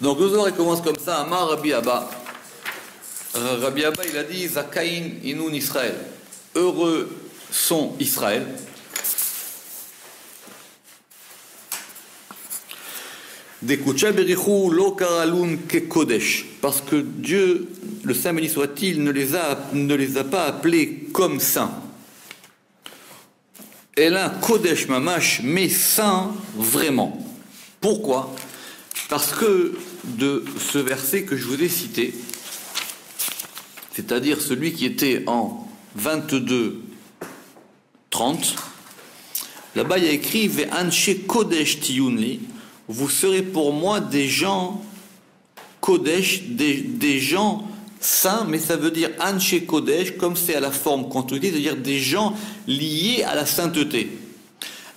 Donc le Zohar commence comme ça, Amar Rabbi Abba. Rabbi Abba il a dit Zakaïn Inun Israël. Heureux sont Israël. Parce que Dieu, le Saint béni soit-il, ne les a pas appelés comme saints. Elle a Kodesh Mamash, mais saint vraiment. Pourquoi? Parce que de ce verset que je vous ai cité, c'est-à-dire celui qui était en 22, 30, là-bas il y a écrit Ve'anche Kodesh Tiyunli, vous serez pour moi des gens Kodesh, des gens saints, mais ça veut dire Anche Kodesh, comme c'est à la forme contrôlée, c'est-à-dire des gens liés à la sainteté.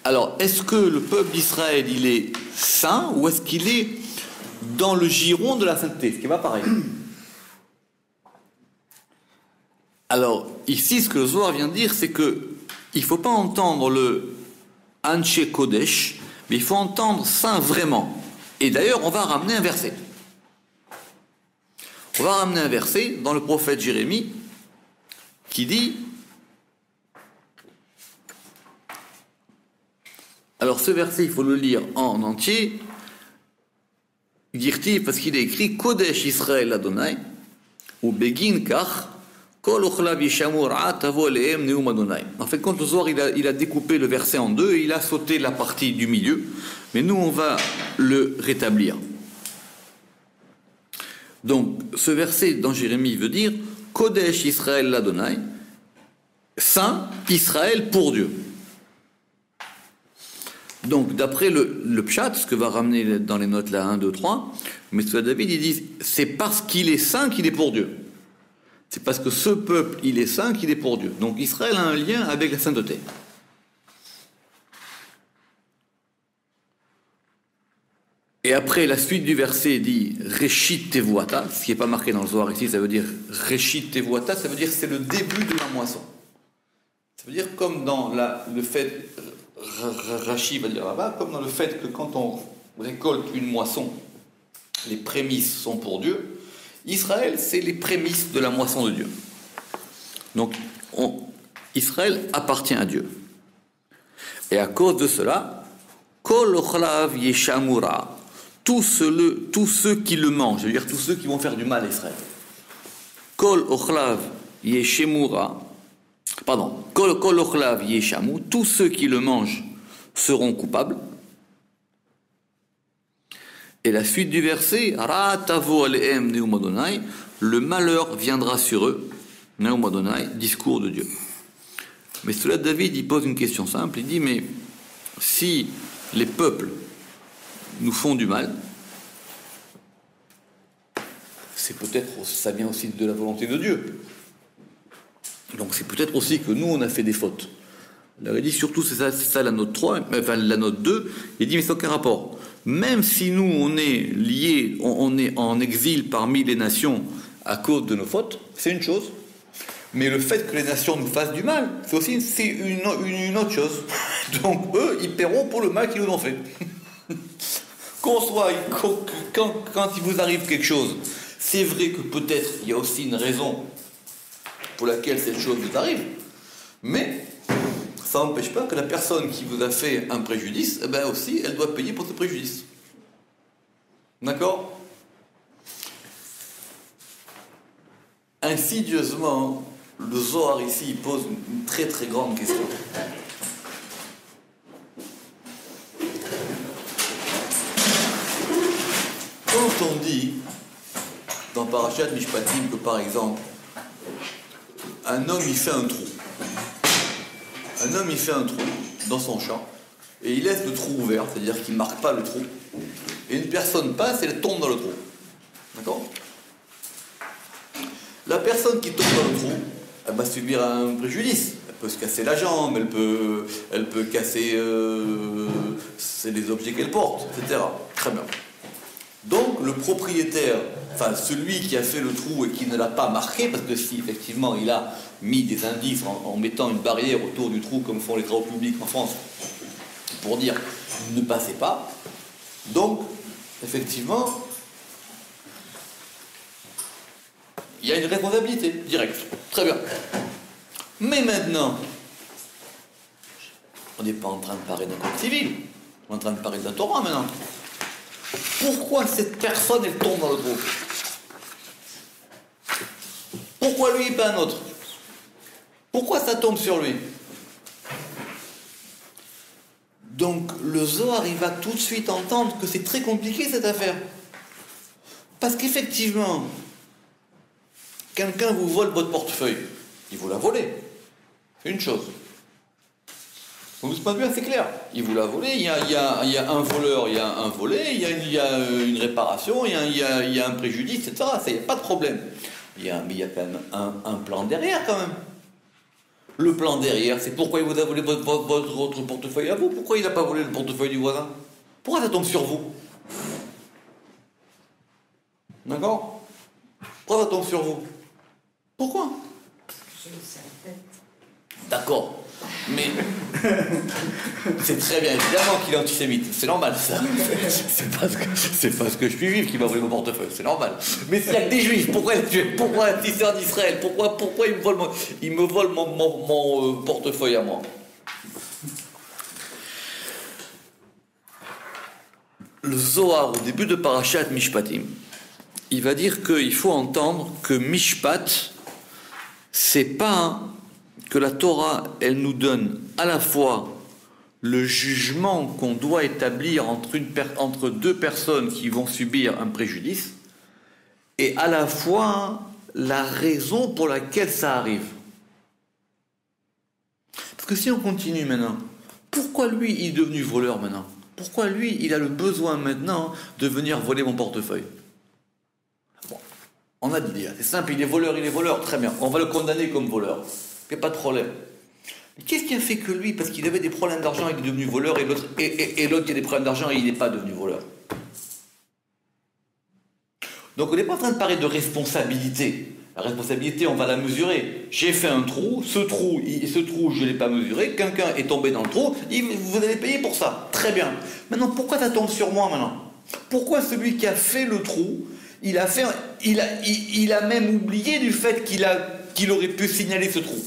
Alors, est-ce que le peuple d'Israël, il est saint, ou est-ce qu'il est dans le giron de la sainteté? Ce qui n'est pas pareil. Alors, ici, ce que le Zohar vient de dire, c'est que il ne faut pas entendre le Anche Kodesh, mais il faut entendre saint vraiment. Et d'ailleurs, on va ramener un verset. On va ramener un verset dans le prophète Jérémie qui dit, alors ce verset il faut le lire en entier, Girti, parce qu'il est écrit Kodesh Israël Adonai ou Begin Kach Kol Ochlav Yishamu Ra'a Tavo Alehem Neum Adonai. En fait, quand le Zohar il a découpé le verset en deux et il a sauté la partie du milieu, mais nous on va le rétablir. Donc, ce verset dans Jérémie veut dire Kodesh Israël l'Adonai, saint Israël pour Dieu. Donc, d'après le Pshat, ce que va ramener dans les notes là 1, 2, 3, mais David il dit c'est parce qu'il est saint qu'il est pour Dieu. C'est parce que ce peuple il est saint qu'il est pour Dieu. Donc, Israël a un lien avec la sainteté. Et après, la suite du verset dit Reshit Tevuata, ce qui n'est pas marqué dans le Zohar ici, ça veut dire Reshit Tevuata, ça veut dire c'est le début de la moisson. Ça veut dire comme dans le fait, Rashi va dire là-bas, comme dans le fait que quand on récolte une moisson, les prémices sont pour Dieu, Israël, c'est les prémices de la moisson de Dieu. Donc, Israël appartient à Dieu. Et à cause de cela, Kol Ochlav Yeshamura, tous ceux qui le mangent, c'est-à-dire tous ceux qui vont faire du mal à Israël. Kol Ochlav Yeshemura, pardon, Kol Ochlav Yeshamu, tous ceux qui le mangent seront coupables. Et la suite du verset, Ra'atavo Alehem Neum Adonai, le malheur viendra sur eux, Neum Adonai, discours de Dieu. Mais cela, David, il pose une question simple, il dit, mais si les peuples nous font du mal, c'est peut-être, ça vient aussi de la volonté de Dieu. Donc c'est peut-être aussi que nous, on a fait des fautes. Il avait dit surtout, c'est ça la note 3, enfin la note 2, il dit mais c'est aucun rapport. Même si nous, on est liés, on est en exil parmi les nations à cause de nos fautes, c'est une chose. Mais le fait que les nations nous fassent du mal, c'est aussi une autre chose. Donc eux, ils paieront pour le mal qu'ils nous ont fait. Quand il vous arrive quelque chose, c'est vrai que peut-être il y a aussi une raison pour laquelle cette chose vous arrive, mais ça n'empêche pas que la personne qui vous a fait un préjudice, eh ben aussi, elle doit payer pour ce préjudice. D'accord? Insidieusement, le Zohar ici il pose une très très grande question. Quand on dit dans Parashat Mishpatim que par exemple un homme il fait un trou, dans son champ et il laisse le trou ouvert, c'est-à-dire qu'il ne marque pas le trou, et une personne passe et elle tombe dans le trou, d'accord? La personne qui tombe dans le trou, elle va subir un préjudice. Elle peut se casser la jambe, elle peut casser les objets qu'elle porte, etc. Très bien. Donc le propriétaire, enfin celui qui a fait le trou et qui ne l'a pas marqué, parce que si effectivement il a mis des indices en mettant une barrière autour du trou comme font les travaux publics en France pour dire ne passez pas, donc effectivement Il y a une responsabilité directe. Très bien. Mais maintenant, on n'est pas en train de parler d'un code civil. On est en train de parler de la Torah maintenant. Pourquoi cette personne, elle tombe dans le trou? Pourquoi lui et pas un autre? Pourquoi ça tombe sur lui? Donc le Zohar, il va tout de suite entendre que c'est très compliqué cette affaire. Parce qu'effectivement, quelqu'un vous vole votre portefeuille, il vous l'a volé. C'est une chose. Donc, ce point de vue, c'est clair. Il vous l'a volé, il y a un voleur, il y a un volé, il y a une réparation, il y a un préjudice, etc. Ça, il n'y a pas de problème. Mais il y a quand même un plan derrière, quand même. Le plan derrière, c'est pourquoi il vous a volé votre portefeuille à vous. Pourquoi il n'a pas volé le portefeuille du voisin? Pourquoi ça tombe sur vous? D'accord? Pourquoi ça tombe sur vous? Pourquoi? D'accord. Mais c'est très bien, évidemment qu'il est antisémite. C'est normal, ça. C'est parce que je suis juif qui m'a volé mon portefeuille. C'est normal. Mais s'il n'y a que des juifs, pourquoi un tisseur d'Israël? Pourquoi il me vole mon portefeuille à moi? Le Zohar, au début de Parashat Mishpatim, il va dire qu'il faut entendre que Mishpat, c'est pas que la Torah, elle nous donne à la fois le jugement qu'on doit établir entre deux personnes qui vont subir un préjudice, et à la fois la raison pour laquelle ça arrive. Parce que si on continue maintenant, pourquoi lui, il est devenu voleur maintenant? Pourquoi lui, il a le besoin maintenant de venir voler mon portefeuille? Bon, on a dit, c'est simple, il est voleur, très bien, on va le condamner comme voleur. Il n'y a pas de problème. Mais qu'est-ce qui a fait que lui, parce qu'il avait des problèmes d'argent, il est devenu voleur, et l'autre qui a des problèmes d'argent, et il n'est pas devenu voleur? Donc on n'est pas en train de parler de responsabilité. La responsabilité, on va la mesurer. J'ai fait un trou, ce trou, je ne l'ai pas mesuré, quelqu'un est tombé dans le trou, vous allez payer pour ça. Très bien. Maintenant, pourquoi ça tombe sur moi maintenant? Pourquoi celui qui a fait le trou, il a même oublié du fait qu'il aurait pu signaler ce trou?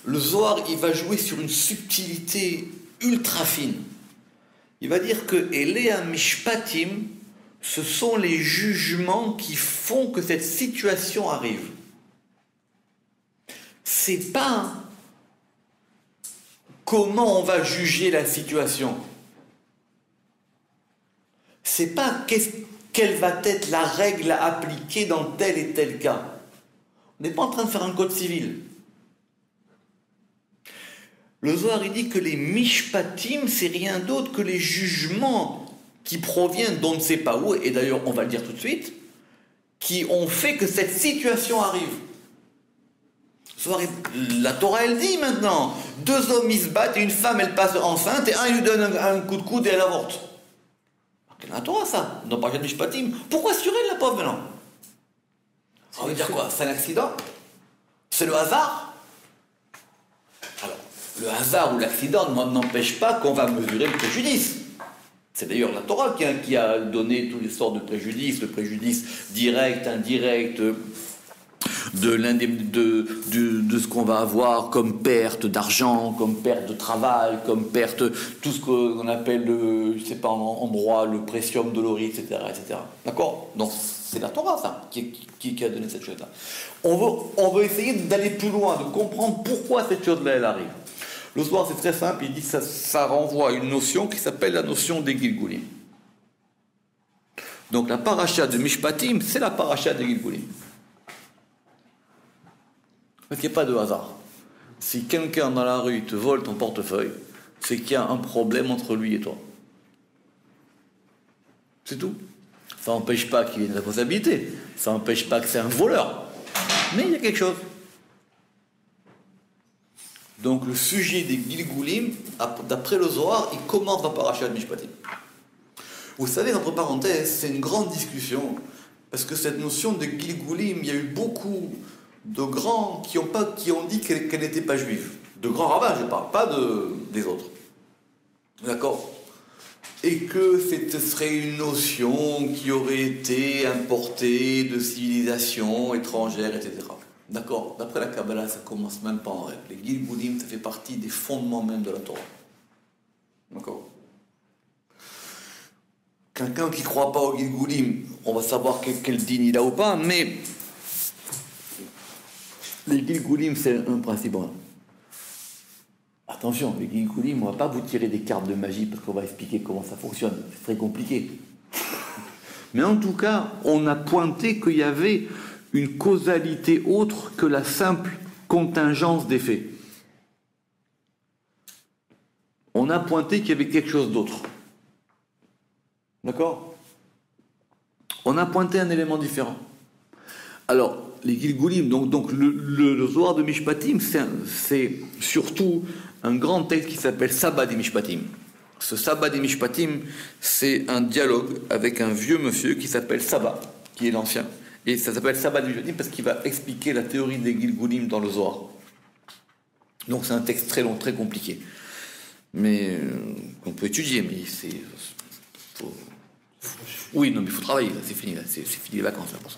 Le Zohar, il va jouer sur une subtilité ultra fine. Il va dire que Elea Mishpatim, ce sont les jugements qui font que cette situation arrive. C'est pas comment on va juger la situation. C'est pas quelle va être la règle à appliquer dans tel et tel cas. On n'est pas en train de faire un code civil. Le Zohar, il dit que les mishpatim, c'est rien d'autre que les jugements qui proviennent d'on ne sait pas où, et d'ailleurs, on va le dire tout de suite, qui ont fait que cette situation arrive. La Torah, elle dit maintenant, deux hommes, ils se battent, et une femme, elle passe enceinte, et un, il lui donne un coup de coude et elle avorte. C'est la Torah, ça, dans Parashat Mishpatim. Pourquoi sur elle, la pauvre, maintenant? Ça veut dire quoi? C'est un accident? C'est le hasard? Alors, le hasard ou l'accident n'empêche pas qu'on va mesurer le préjudice. C'est d'ailleurs la Torah qui a donné toutes les sortes de préjudices, le préjudice direct, indirect, de ce qu'on va avoir comme perte d'argent, comme perte de travail, comme perte, tout ce qu'on appelle, je sais pas en droit, le precium dolori, etc. etc. D'accord? Donc c'est la Torah, ça, qui a donné cette chose-là. On veut essayer d'aller plus loin, de comprendre pourquoi cette chose-là, elle arrive. Le Zohar, c'est très simple, il dit que ça renvoie à une notion qui s'appelle la notion des Gilgulim. Donc la paracha de Mishpatim, c'est la paracha des Gilgulim. Parce qu'il n'y a pas de hasard. Si quelqu'un dans la rue te vole ton portefeuille, c'est qu'il y a un problème entre lui et toi. C'est tout. Ça n'empêche pas qu'il y ait une responsabilité. Ça n'empêche pas que c'est un voleur. Mais il y a quelque chose. Donc le sujet des Gilgulim, d'après le Zohar, il commence dans Parashat Mishpatim. Vous savez, entre parenthèses, c'est une grande discussion, parce que cette notion de Gilgulim, il y a eu beaucoup de grands qui ont dit qu'elle n'était pas juive. De grands rabbins, je ne parle pas des autres. D'accord? et que ce serait une notion qui aurait été importée de civilisations étrangères, etc. D'accord? D'après la Kabbalah, ça commence même pas en règle. Les Gilgulim, ça fait partie des fondements même de la Torah. D'accord? Quelqu'un qui ne croit pas aux Gilgulim, on va savoir quel din il a ou pas, mais les Gilgulim, c'est un principe. Attention, les Gilgulim, on ne va pas vous tirer des cartes de magie parce qu'on va expliquer comment ça fonctionne. C'est très compliqué. Mais en tout cas, on a pointé qu'il y avait une causalité autre que la simple contingence des faits. On a pointé qu'il y avait quelque chose d'autre. D'accord? On a pointé un élément différent. Alors, les Gilgulim, donc le Zohar de Mishpatim, c'est surtout un grand texte qui s'appelle Sabbat des Mishpatim. Ce Sabbat des Mishpatim, c'est un dialogue avec un vieux monsieur qui s'appelle Sabbat, qui est l'ancien. Et ça s'appelle Sabbat des Mishpatim parce qu'il va expliquer la théorie des Gilgulim dans le Zohar. Donc c'est un texte très long, très compliqué. Mais qu'on peut étudier, mais c'est... Oui, non, mais il faut travailler, là, c'est fini, c'est fini les vacances, là, pour ça.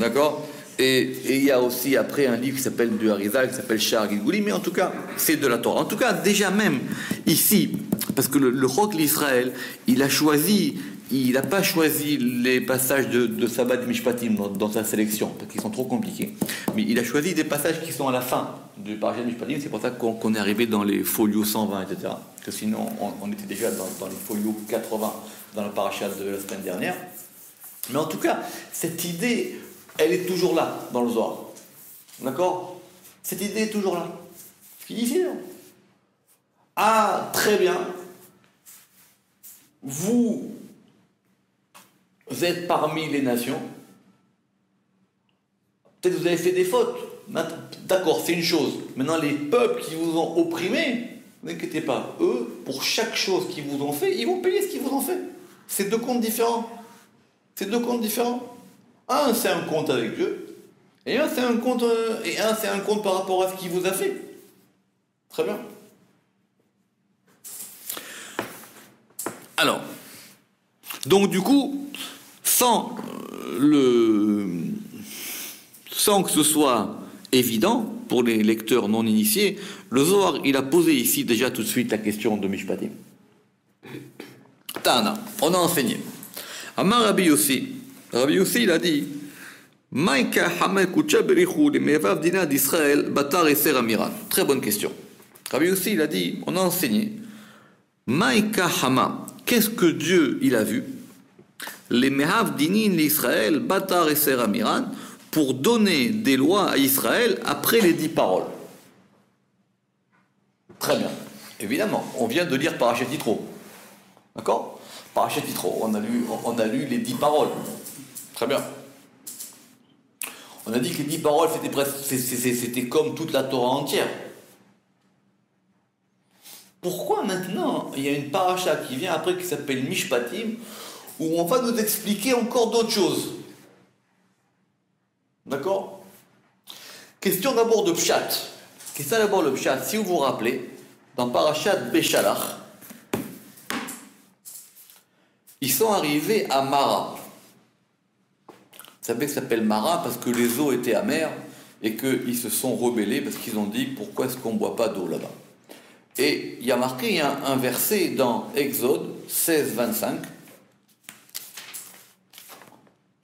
D'accord? Et il y a aussi après un livre qui s'appelle du Harizal, qui s'appelle Sha'ar Gilgulim, mais en tout cas, c'est de la Torah. En tout cas, déjà même ici, parce que le Roc l'Israël, il n'a pas choisi les passages de Sabbat et Mishpatim dans sa sélection, parce qu'ils sont trop compliqués. Mais il a choisi des passages qui sont à la fin du Parashat Mishpatim, c'est pour ça qu'on est arrivé dans les folios 120, etc. Parce que sinon, on était déjà dans les folios 80 dans le Parashat de la semaine dernière. Mais en tout cas, cette idée, elle est toujours là dans le Zohar. D'accord? Cette idée est toujours là. Ce qu'il dit ici, non? Ah, très bien. Vous êtes parmi les nations. Peut-être que vous avez fait des fautes. D'accord, c'est une chose. Maintenant, les peuples qui vous ont opprimés, ne vous inquiétez pas. Eux, pour chaque chose qu'ils vous ont fait, ils vont payer ce qu'ils vous ont fait. C'est deux comptes différents. C'est deux comptes différents. Un, c'est un compte avec Dieu, et un, c'est un compte par rapport à ce qu'il vous a fait. Très bien. Alors, donc du coup, sans que ce soit évident pour les lecteurs non initiés, le Zohar, il a posé ici déjà tout de suite la question de Mishpatim. Tana, on a enseigné. Amar Rabbi Yossi, il a dit Maïka Hamel Kucha Berichou, les Mevav Dina d'Israël, Batar et Seramiran. Très bonne question. Rabbi Yossi, il a dit, on a enseigné Maïka Hama, qu'est-ce que Dieu il a vu? Les Mehav Dinin l'Israël, Batar et Seramiran, pour donner des lois à Israël après les 10 paroles. Très bien. Évidemment, on vient de lire Parashat Yitro. D'accord? Parashat Yitro, on a lu les 10 paroles. Très bien. On a dit que les 10 paroles, c'était comme toute la Torah entière. Pourquoi maintenant, il y a une paracha qui vient après qui s'appelle Mishpatim, où on va nous expliquer encore d'autres choses? D'accord? Question d'abord de Pshat. Question d'abord le Pshat. Si vous vous rappelez, dans Parashat Beshalach, ils sont arrivés à Mara. Vous savez que ça s'appelle Mara parce que les eaux étaient amères et qu'ils se sont rebellés parce qu'ils ont dit pourquoi est-ce qu'on ne boit pas d'eau là-bas. Et il y a marqué, il y a un verset dans Exode 16, 25.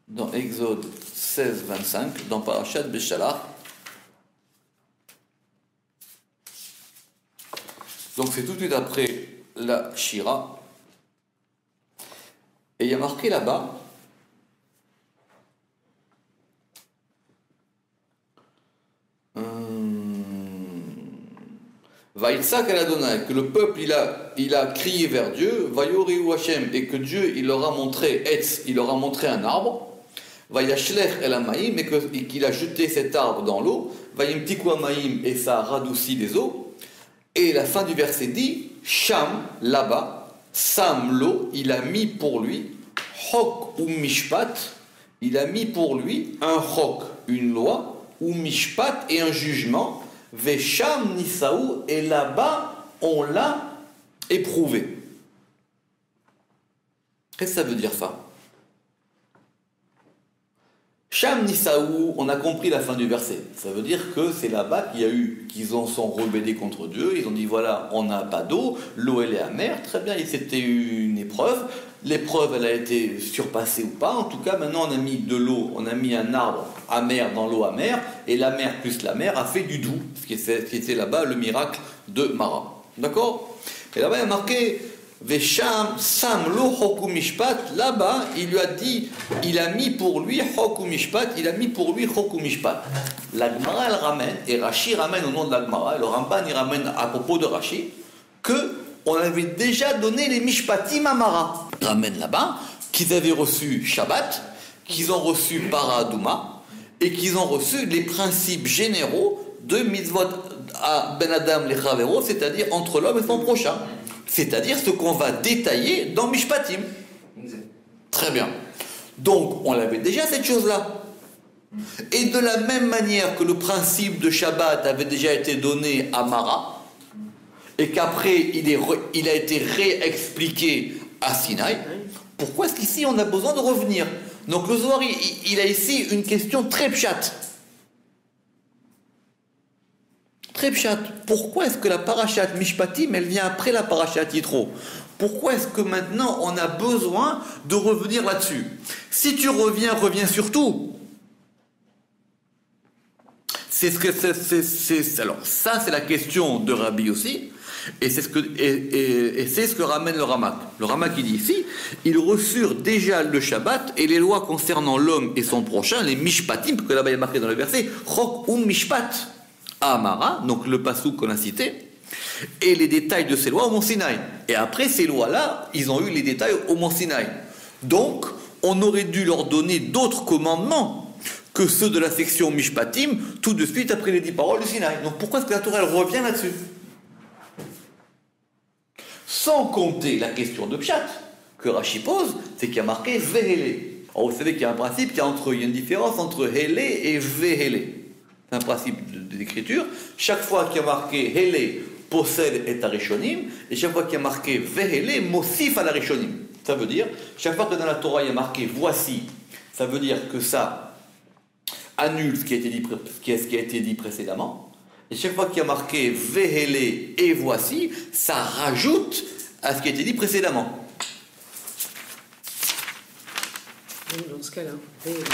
Dans Exode 16, 25, dans Parashat Beshalach. Donc c'est tout de suite après la Shira. Et il y a marqué là-bas Vaïtsak el Adonai, que le peuple il a crié vers Dieu, Vayoriu Hashem, et que Dieu il leur a montré Etz, il leur a montré un arbre, Vayashlech el Amaim, et qu'il a jeté cet arbre dans l'eau, Vayimtiku Amaim, et ça a radouci les eaux. Et la fin du verset dit Sham, là-bas, Sam l'eau, il a mis pour lui Chok ou Mishpat, il a mis pour lui un Chok, une loi, ou Mishpat et un jugement. Vesham Nisaou, et là-bas, on l'a éprouvé. Qu'est-ce que ça veut dire ça? Sham Nisaou, on a compris la fin du verset. Ça veut dire que c'est là-bas qu'ils en sont rebellés contre Dieu. Ils ont dit voilà, on n'a pas d'eau, l'eau elle est amère. Très bien, c'était une épreuve. L'épreuve elle a été surpassée ou pas. En tout cas, maintenant on a mis de l'eau, on a mis un arbre amer dans l'eau amère, et la mer plus la mer a fait du doux. Ce qui était là-bas le miracle de Mara. D'accord? Et là-bas il y a marqué Vesham Sam lo Hoku Mishpat, là-bas, il lui a dit, il a mis pour lui Hoku Mishpat, il a mis pour lui Hoku Mishpat. La Gemara, elle ramène, et Rashi ramène au nom de la Gemara, le Ramban, il ramène à propos de Rashi, que on avait déjà donné les Mishpatim à Mara. Il ramène là-bas, qu'ils avaient reçu Shabbat, qu'ils ont reçu Paradouma, et qu'ils ont reçu les principes généraux de Mitzvot à Ben Adam les Chavero, c'est-à-dire entre l'homme et son prochain. C'est-à-dire ce qu'on va détailler dans Mishpatim. Très bien. Donc, on avait déjà cette chose-là. Et de la même manière que le principe de Shabbat avait déjà été donné à Mara, et qu'après il a été réexpliqué à Sinaï, pourquoi est-ce qu'ici on a besoin de revenir? Donc le Zohar, il a ici une question très pchat. Très pchat. Pourquoi est-ce que la parashat Mishpatim, elle vient après la parashat Yitro? Pourquoi est-ce que maintenant on a besoin de revenir là-dessus? Si tu reviens sur tout. Alors ça c'est la question de Rabbi aussi, et c'est ce que ramène le Ramak. Le Ramak il dit ici, ils reçurent déjà le Shabbat et les lois concernant l'homme et son prochain, les Mishpatim, que là-bas il y a marqué dans le verset, Chok Mishpat. Amara, donc le passouk qu'on a cité, et les détails de ces lois au Mont Sinaï. Et après ces lois-là, ils ont eu les détails au Mont Sinaï. Donc, on aurait dû leur donner d'autres commandements que ceux de la section Mishpatim, tout de suite après les 10 paroles du Sinaï. Donc pourquoi est-ce que la Torah elle revient là-dessus? Sans compter la question de Pshat, que Rashi pose, c'est qu'il y a marqué Vehele. Alors vous savez qu'il y a un principe, il y a une différence entre Hele et Vehele. C'est un principe d'écriture. Chaque fois qu'il y a marqué Hele, possède et Arishonim, et chaque fois qu'il y a marqué Vehele, Mosif à l'Arishonim. Ça veut dire, chaque fois que dans la Torah il y a marqué voici, ça veut dire que ça annule ce qui a été dit précédemment. Et chaque fois qu'il y a marqué Vehele et voici, ça rajoute à ce qui a été dit précédemment. Dans ce cas-là, Vehele.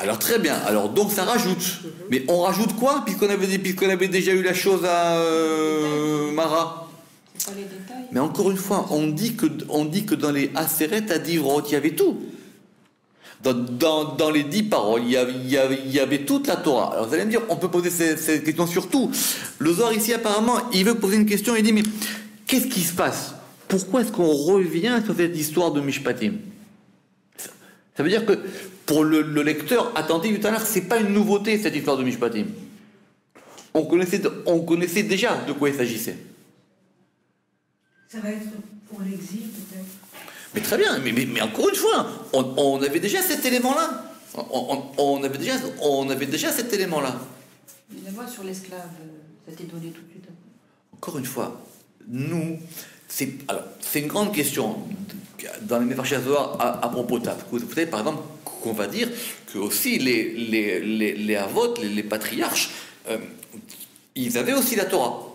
Alors très bien, alors donc ça rajoute. Mais on rajoute quoi puisqu'on avait déjà eu la chose à Mara? C'est pas les détails. Mais encore une fois, on dit que dans les Aseret à Divrot, il y avait tout. Dans les 10 paroles, il y avait toute la Torah. Alors vous allez me dire, on peut poser cette question sur tout. Le Zohar ici apparemment, il veut poser une question, il dit mais qu'est-ce qui se passe? Pourquoi est-ce qu'on revient sur cette histoire de Mishpatim? Ça veut dire que pour le lecteur attentif tout à l'heure, c'est pas une nouveauté cette histoire de Mishpatim. On connaissait déjà de quoi il s'agissait. Ça va être pour l'exil peut-être. Mais très bien, mais encore une fois, on avait déjà cet élément-là. On avait déjà cet élément-là. La loi sur l'esclave, ça a été donné tout de suite. Encore une fois, c'est une grande question dans les Mefarshei Zohar à propos de ça. Vous savez, par exemple, qu'on va dire que aussi les Avot, les patriarches, ils avaient aussi la Torah.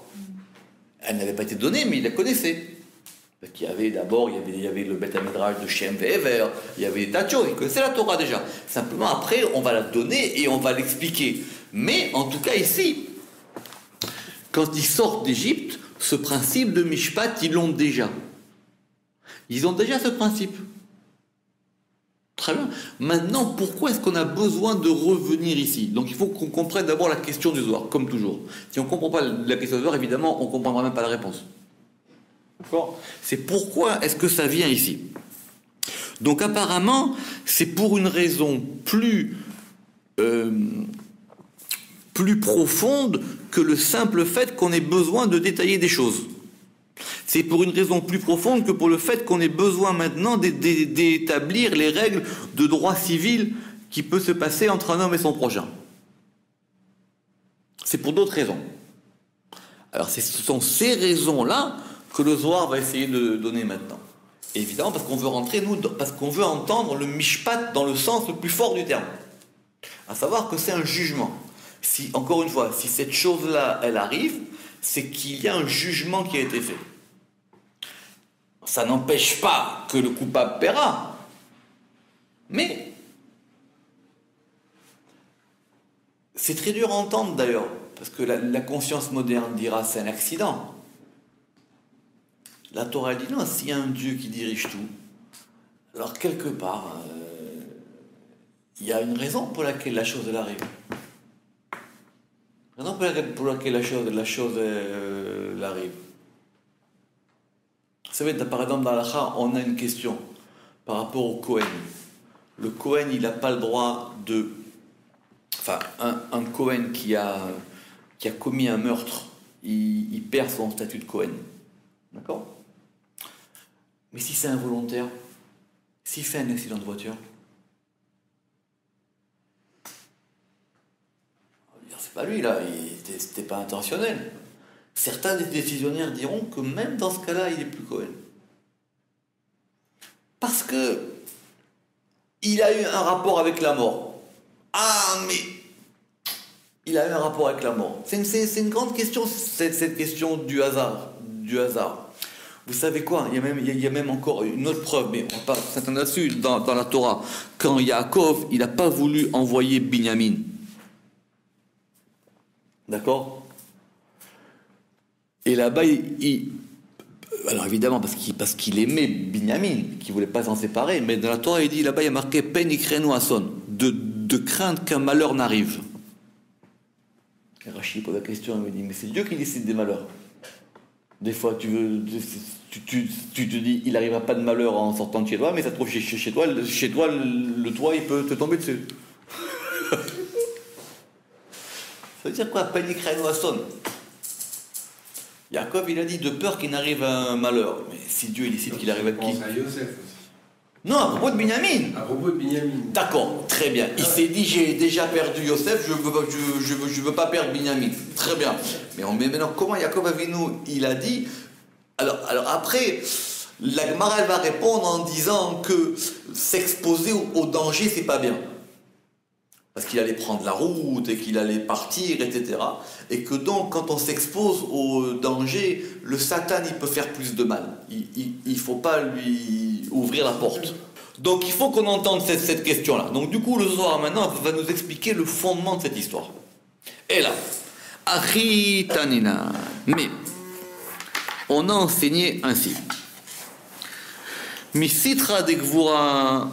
Elle n'avait pas été donnée, mais ils la connaissaient. Il y avait le Beth HaMidrash de Shem Ve'ever, il y avait des tas de choses, ils connaissaient la Torah déjà. Simplement après, on va la donner et on va l'expliquer. Mais en tout cas ici, quand ils sortent d'Égypte, ce principe de Mishpat, ils l'ont déjà. Ils ont déjà ce principe. Très bien. Maintenant, pourquoi est-ce qu'on a besoin de revenir ici? Donc il faut qu'on comprenne d'abord la question du Zohar, comme toujours. Si on ne comprend pas la question du Zohar, évidemment, on ne comprendra même pas la réponse. D'accord? C'est pourquoi est-ce que ça vient ici? Donc apparemment, c'est pour une raison plus profonde que le simple fait qu'on ait besoin de détailler des choses. C'est pour une raison plus profonde que pour le fait qu'on ait besoin maintenant d'établir les règles de droit civil qui peut se passer entre un homme et son prochain. C'est pour d'autres raisons. Alors ce sont ces raisons-là que le Zohar va essayer de donner maintenant. Évidemment, parce qu'on veut rentrer, nous, parce qu'on veut entendre le mishpat dans le sens le plus fort du terme. À savoir que c'est un jugement. Si, encore une fois, si cette chose-là, elle arrive, c'est qu'il y a un jugement qui a été fait. Ça n'empêche pas que le coupable paiera, mais c'est très dur à entendre d'ailleurs, parce que la conscience moderne dira c'est un accident. La Torah dit non, s'il y a un Dieu qui dirige tout, alors quelque part, il y a une raison pour laquelle la chose elle arrive. Une raison pour laquelle la chose elle arrive. Vous savez, par exemple, dans l'Alacha, on a une question par rapport au Kohen. Le Kohen, il n'a pas le droit de... Enfin, un Kohen qui a commis un meurtre, il perd son statut de Kohen. D'accord? Mais si c'est involontaire, s'il fait un accident de voiture, c'est pas lui, là, c'était pas intentionnel. Certains des décisionnaires diront que même dans ce cas-là, il n'est plus Kohen. Parce que il a eu un rapport avec la mort. Ah, mais il a eu un rapport avec la mort. C'est une grande question, cette question du hasard. Vous savez quoi? Il y a même encore une autre preuve, mais on va pas s'attendre là-dessus, dans la Torah. Quand Yaakov, il n'a pas voulu envoyer Binyamin. D'accord? Et là-bas, alors évidemment, parce qu'il aimait Binyamin, qu'il ne voulait pas s'en séparer, mais dans la Torah, il dit, là-bas, il y a marqué Pen ikrenu ason, de craindre qu'un malheur n'arrive. Et Rachid pose la question, il me dit, mais c'est Dieu qui décide des malheurs. Des fois, tu te dis, il n'arrivera pas de malheur en sortant de chez toi, mais ça se trouve chez toi, le toit, il peut te tomber dessus. Ça veut dire quoi, Pen ikrenu ason? Yaakov, il a dit de peur qu'il n'arrive un malheur. Mais si Dieu il décide qu'il arrive à qui? On pense à Yosef aussi. Non, à propos de Binyamin. À propos de Binyamin. D'accord, très bien. Il s'est dit j'ai déjà perdu Yosef, je veux pas perdre Binyamin. Très bien. Mais maintenant, comment Yaakov Avinu, il a dit? Alors après, la Gemara elle va répondre en disant que s'exposer au danger, c'est pas bien. Parce qu'il allait prendre la route et qu'il allait partir, etc. Et que donc, quand on s'expose au danger, le Satan, il peut faire plus de mal. Il ne faut pas lui ouvrir la porte. Donc, il faut qu'on entende cette question-là. Donc, du coup, le Zohar, maintenant, va nous expliquer le fondement de cette histoire. Et là, Achi Tanina. Mais, on a enseigné ainsi. Misitra de Gvura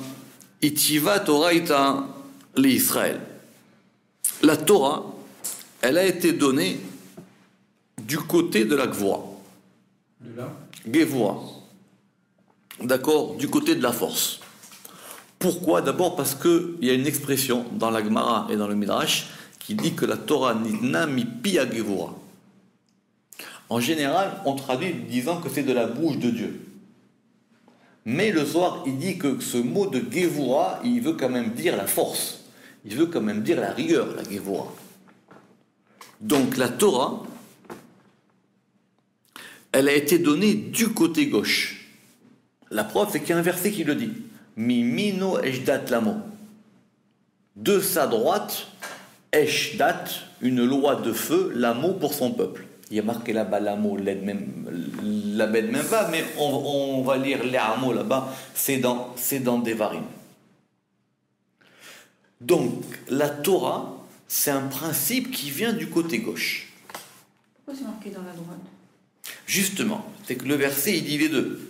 Itiva Toraita l'Israël. La Torah, elle a été donnée du côté de la Gvura. De là? Gevura. D'accord? Du côté de la force. Pourquoi? D'abord parce qu'il y a une expression dans la Gemara et dans le Midrash qui dit que la Torah nitna mi pi a Gevura. En général, on traduit disant que c'est de la bouche de Dieu. Mais le Zohar, il dit que ce mot de Gevura, il veut quand même dire la force. Il veut quand même dire la rigueur, la Gevura. Donc la Torah, elle a été donnée du côté gauche. La preuve, c'est qu'il y a un verset qui le dit. Mimino eshdat lamo. De sa droite, eshdat, une loi de feu, lamo pour son peuple. Il y a marqué là-bas l'amo, la bête même pas, mais on va lire les hameaux là-bas, c'est dans Devarim. Donc, la Torah, c'est un principe qui vient du côté gauche. Pourquoi c'est marqué dans la droite? Justement, c'est que le verset, il dit les deux.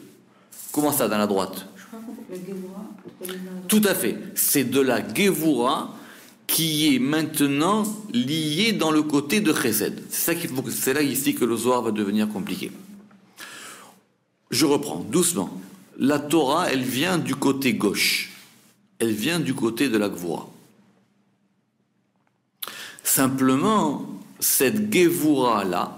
Comment ça, dans la droite? Je crois que le Gevura, pourquoi il est dans la droite? Tout à fait. C'est de la Gevura qui est maintenant liée dans le côté de Chesed. C'est là ici que le Zohar va devenir compliqué. Je reprends, doucement. La Torah, elle vient du côté gauche. Elle vient du côté de la Gevura. Simplement, cette Gevura-là,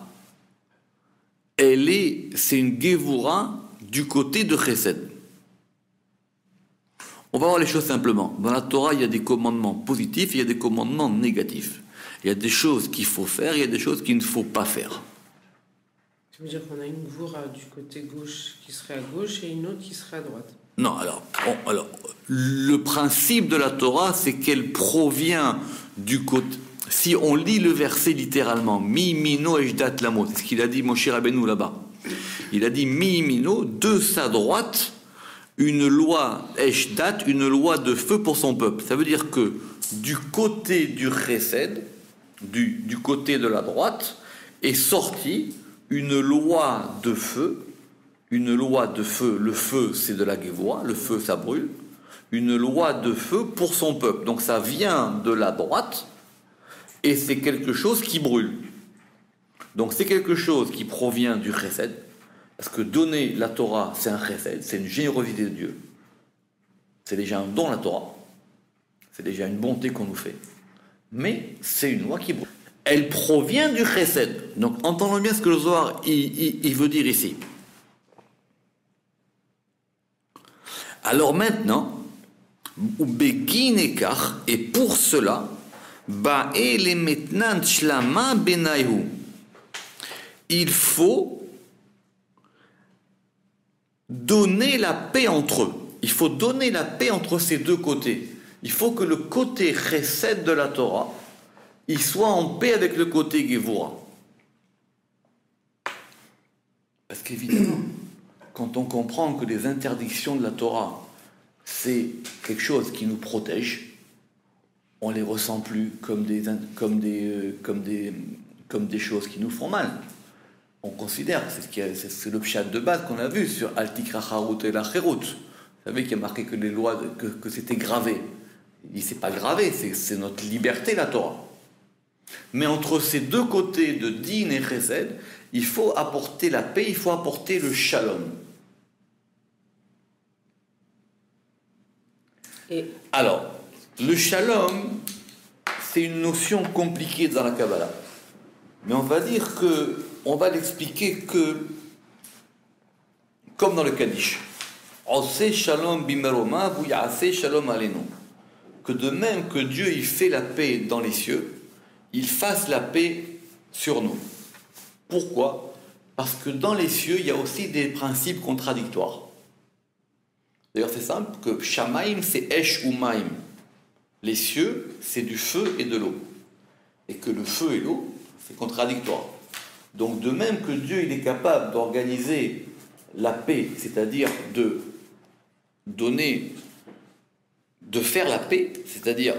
c'est une Gevura du côté de Chesed. On va voir les choses simplement. Dans la Torah, il y a des commandements positifs, il y a des commandements négatifs. Il y a des choses qu'il faut faire, il y a des choses qu'il ne faut pas faire. Ça veut dire qu'on a une goura du côté gauche qui serait à gauche et une autre qui serait à droite. Non, alors, le principe de la Torah, c'est qu'elle provient du côté... Si on lit le verset littéralement, mi mino ejdat lamo, c'est ce qu'il a dit Moshe Rabbeinu là-bas. Il a dit mi mino, de sa droite, une loi ejdat, une loi de feu pour son peuple. Ça veut dire que du côté du chesed, du côté de la droite, est sortie une loi de feu. Une loi de feu, le feu c'est de la Gévoura, le feu ça brûle, une loi de feu pour son peuple. Donc ça vient de la droite et c'est quelque chose qui brûle. Donc c'est quelque chose qui provient du chesed, parce que donner la Torah c'est un chesed, c'est une générosité de Dieu. C'est déjà un don la Torah, c'est déjà une bonté qu'on nous fait. Mais c'est une loi qui brûle. Elle provient du chesed. Donc entendons bien ce que le Zohar il veut dire ici. Alors maintenant, et pour cela, il faut donner la paix entre eux. Il faut donner la paix entre ces deux côtés. Il faut que le côté chesed de la Torah, il soit en paix avec le côté Gévoura. Parce qu'évidemment, quand on comprend que les interdictions de la Torah, c'est quelque chose qui nous protège, on ne les ressent plus comme des choses qui nous font mal. On considère, c'est le pshat de base qu'on a vu sur Al Tikra Harut et la Cherut. Vous savez qu'il y a marqué que les lois, que c'était gravé. Il dit c'est pas gravé, c'est notre liberté la Torah. Mais entre ces deux côtés de Din et Chesed, il faut apporter la paix, il faut apporter le shalom. Alors, le shalom, c'est une notion compliquée dans la Kabbalah. Mais on va dire que, on va l'expliquer que, comme dans le Kaddish, Oseh shalom bimeroma, vuyaseh shalom alenu. Que de même que Dieu il fait la paix dans les cieux, il fasse la paix sur nous. Pourquoi ? Parce que dans les cieux, il y a aussi des principes contradictoires. D'ailleurs, c'est simple, que Shamaim, c'est Esh ou Maim. Les cieux, c'est du feu et de l'eau. Et que le feu et l'eau, c'est contradictoire. Donc, de même que Dieu, il est capable d'organiser la paix, c'est-à-dire de faire la paix, c'est-à-dire...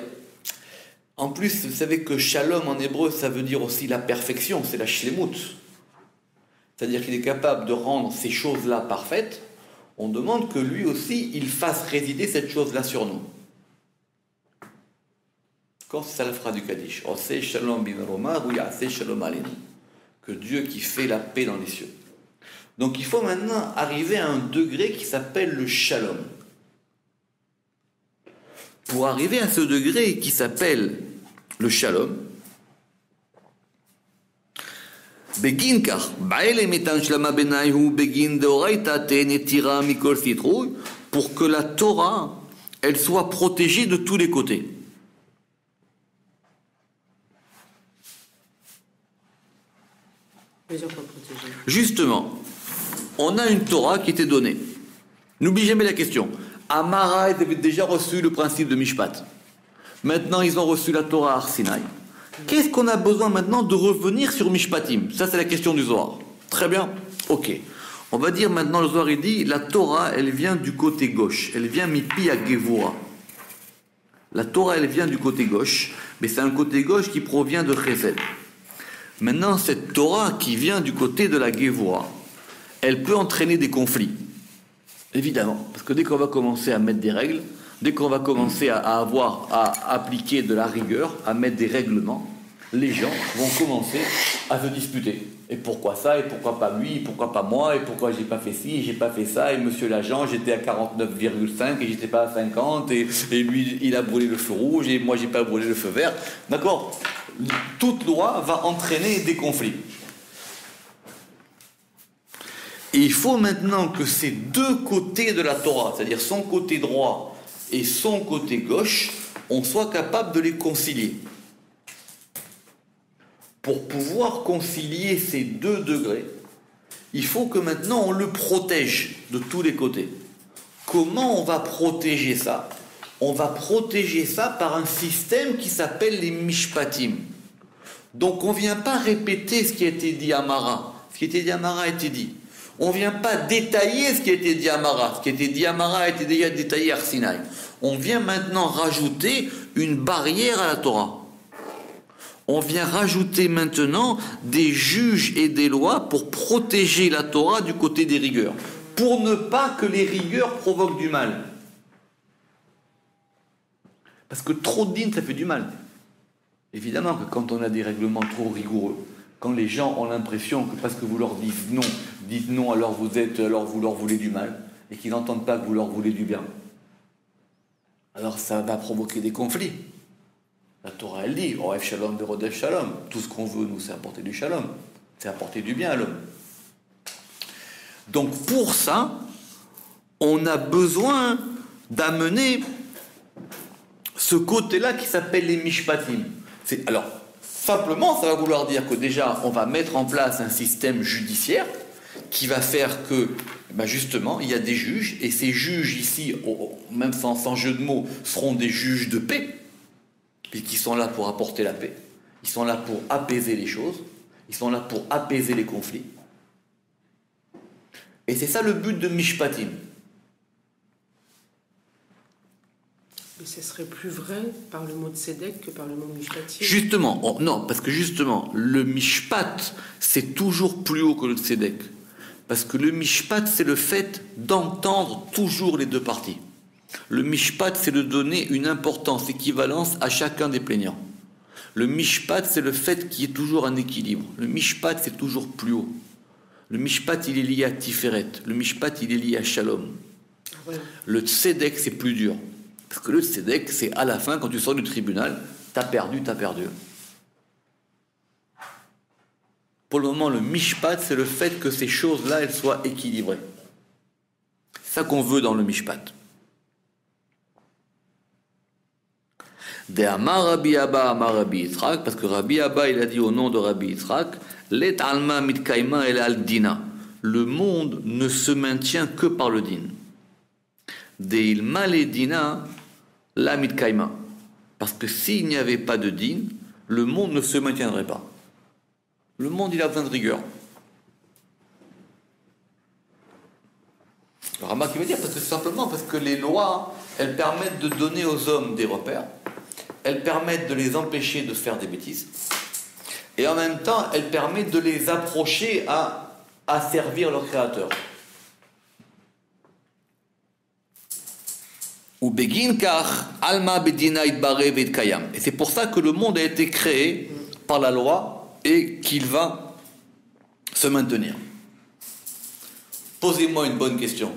En plus, vous savez que Shalom en hébreu, ça veut dire aussi la perfection, c'est la shlemut. C'est-à-dire qu'il est capable de rendre ces choses-là parfaites. On demande que lui aussi, il fasse résider cette chose-là sur nous. D'accord ? C'est ça la phrase du Kaddish. Oseh shalom bimeroma, vuyaseh shalom alenu. Que Dieu qui fait la paix dans les cieux. Donc il faut maintenant arriver à un degré qui s'appelle le shalom. Pour arriver à ce degré qui s'appelle le shalom, pour que la Torah, elle soit protégée de tous les côtés. Justement, on a une Torah qui était donnée. N'oublie jamais la question. Amara avait déjà reçu le principe de Mishpat. Maintenant, ils ont reçu la Torah à Har Sinaï. Qu'est-ce qu'on a besoin maintenant de revenir sur Mishpatim ? Ça, c'est la question du Zohar. Très bien. Ok. On va dire maintenant, le Zohar, il dit, la Torah, elle vient du côté gauche. Elle vient mipi à Gévoura. La Torah, elle vient du côté gauche, mais c'est un côté gauche qui provient de Chesed. Maintenant, cette Torah qui vient du côté de la Gévoura, elle peut entraîner des conflits. Évidemment, parce que dès qu'on va commencer à mettre des règles, dès qu'on va commencer à appliquer de la rigueur, à mettre des règlements, les gens vont commencer à se disputer. Et pourquoi ça ? Et pourquoi pas lui ? Et pourquoi pas moi ? Et pourquoi j'ai pas fait ci ? Et j'ai pas fait ça ? Et monsieur l'agent, j'étais à 49,5 et j'étais pas à 50 et lui, il a brûlé le feu rouge et moi, j'ai pas brûlé le feu vert. D'accord ? Toute loi va entraîner des conflits. Et il faut maintenant que ces deux côtés de la Torah, c'est-à-dire son côté droit et son côté gauche, on soit capable de les concilier. Pour pouvoir concilier ces deux degrés, Il faut que maintenant on le protège de tous les côtés. Comment on va protéger ça? On va protéger ça par un système qui s'appelle les mishpatim. Donc on ne vient pas répéter ce qui a été dit à Mara. Ce qui a été dit à Mara a été dit. On ne vient pas détailler ce qui a été dit à Mara. Ce qui a été dit à Mara a été déjà détaillé à Sinaï. On vient maintenant rajouter une barrière à la Torah. On vient rajouter maintenant des juges et des lois pour protéger la Torah du côté des rigueurs. Pour ne pas que les rigueurs provoquent du mal. Parce que trop de dînes, ça fait du mal. Évidemment que quand on a des règlements trop rigoureux, quand les gens ont l'impression que parce que vous leur dites non, alors vous leur voulez du mal, et qu'ils n'entendent pas que vous leur voulez du bien, alors ça va provoquer des conflits. La Torah, elle dit, Oref Shalom, Verodef Shalom. Tout ce qu'on veut, nous, c'est apporter du Shalom. C'est apporter du bien à l'homme. Donc, pour ça, on a besoin d'amener ce côté-là qui s'appelle les Mishpatim. Alors, simplement, ça va vouloir dire que déjà, on va mettre en place un système judiciaire qui va faire que, justement, il y a des juges, et ces juges ici, même sans jeu de mots, seront des juges de paix, puis qui sont là pour apporter la paix. Ils sont là pour apaiser les choses. Ils sont là pour apaiser les conflits. Et c'est ça le but de Mishpatim. Mais ce serait plus vrai par le mot tzedek que par le mot mishpatim. Justement, non, parce que justement, le Mishpat, c'est toujours plus haut que le tzedek. Parce que le Mishpat, c'est le fait d'entendre toujours les deux parties. Le mishpat, c'est de donner une importance, équivalence à chacun des plaignants. Le mishpat, c'est le fait qu'il y ait toujours un équilibre. Le mishpat, c'est toujours plus haut. Le mishpat, il est lié à Tiferet. Le mishpat, il est lié à Shalom. Ouais. Le tzedek, c'est plus dur. Parce que le tzedek, c'est à la fin, quand tu sors du tribunal, t'as perdu. Pour le moment, le mishpat, c'est le fait que ces choses-là, elles soient équilibrées. C'est ça qu'on veut dans le mishpat. De Amar Rabbi Abba, Amar Rabbi Yitzhak, parce que Rabbi Abba, il a dit au nom de Rabbi Yitzhak, Let alma mitkaima el al dina. Le monde ne se maintient que par le din. De ilma le dina, la mitkaima. Parce que s'il n'y avait pas de din, le monde ne se maintiendrait pas. Le monde, il a besoin de rigueur. Le Rama qui veut dire, parce que simplement parce que les lois, elles permettent de donner aux hommes des repères. Elles permettent de les empêcher de faire des bêtises. Et en même temps, elles permettent de les approcher à servir leur créateur. Ou begin kar alma bedina itbare vet kayam. Et c'est pour ça que le monde a été créé par la loi et qu'il va se maintenir. Posez-moi une bonne question.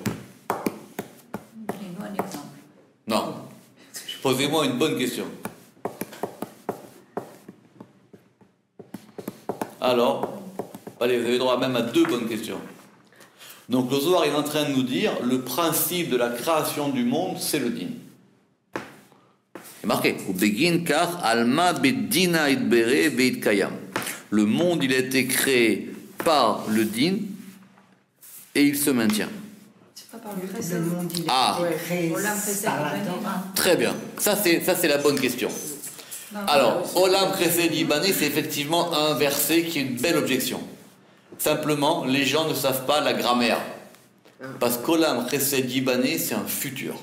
Donnez-nous un exemple. Non. Posez-moi une bonne question. Alors, allez, vous avez droit même à 2 bonnes questions. Donc le Zohar est en train de nous dire le principe de la création du monde, c'est le din. C'est marqué. Le monde, il a été créé par le din et il se maintient. C'est pas par le fait. Le monde, il Ah. a été créé Olam Chesed par la Yibane. Torah. Très bien. Ça c'est la bonne question. Non, Alors, Olam Chesed Yibane, c'est effectivement un verset qui est une belle objection. Simplement, les gens ne savent pas la grammaire. Parce qu'Olam Chesed Yibane, c'est un futur.